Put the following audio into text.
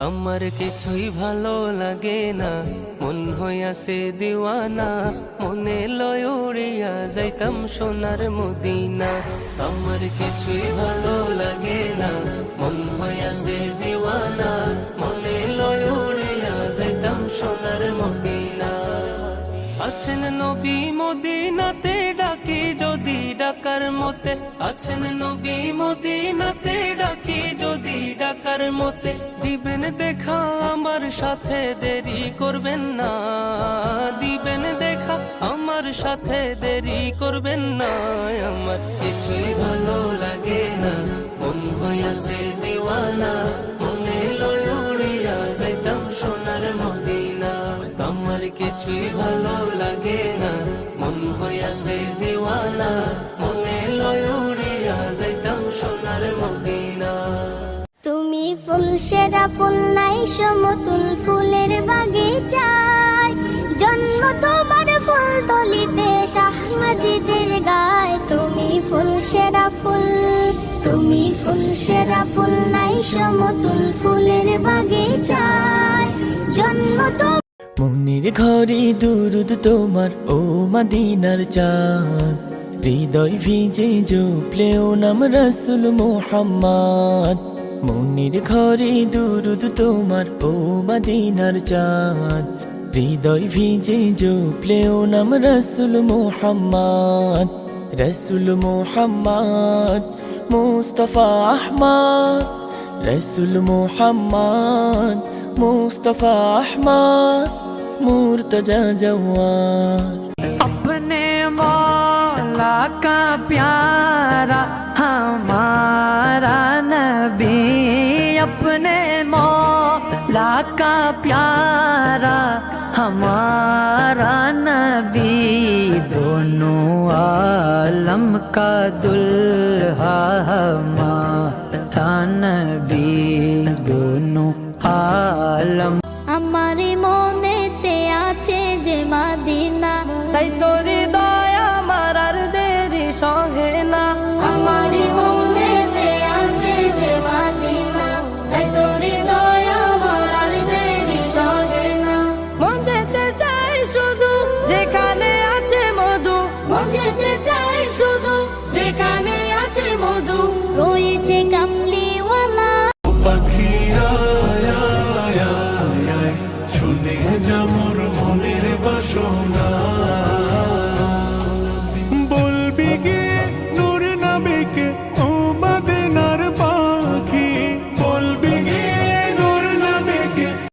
আমার কিছুই ভালো লাগে না, মন হইয়াছে দিওয়ানা, মনে লয় উড়িয়া যাইতাম সোনার মদিনা। আমার কিছুই ভালো লাগে না, মন হইয়াছে দিওয়ানা, মনে লয় উড়িয়া যাইতাম সোনার মদিনা। আছেন নবী মদিনাতে, ডাকি যদি ডাকার মতে, আছেন নবী মদিনাতে, ডাকি যদি ডাকার মতে, দিবেন দেখা আমার সাথে, দেরি করবেন না, দিবেন দেখা আমার সাথে, দেরি করবেন না। আমার কিছুই ভালো লাগে না, মন হইয়াছে দিওয়ানা, মনে লয় উড়িয়া যাইতাম সোনার মদিনা। আমার কিছুই ভালো লাগে না, মন হইয়াছে দিওয়ানা, মনে লয় উড়িয়া যাইতাম সোনার মদিনা। তুমি ফুল সেরা ফুল নাই সমতুল ফুলের বাগিচায়, জন্ম তোমার ফুল তলিতে শাহ মাজিদের গায়। তুমি ফুল সেরা ফুল, তুমি ফুল সেরা ফুল নাই সমতুল ফুলের বাগিচায়, জন্ম মনির ঘরে দুরুদ তোমার ও মদিনার চাঁদ, হৃদয় ভিজে জপলেও নাম রাসূল মুহাম্মদ। মনির ঘরে দুরুদ তোমার ও মদিনার চাঁদ, হৃদয় ভিজে জপলেও নাম রাসূল মুহাম্মদ। রাসূল মুহাম্মদ মুস্তাফা আহমদ, রাসূল মুহাম্মদ मुस्तफा अहमद मुर्तजा जवार। अपने मौला का प्यारा हमारा नबी, अपने मौला का प्यारा हमारा नबी, दोनों आलम का दुल्हा हमारा नबी, दोनों आलम। আমার মনেতে আছে যে মাদিনা, তাই তোরে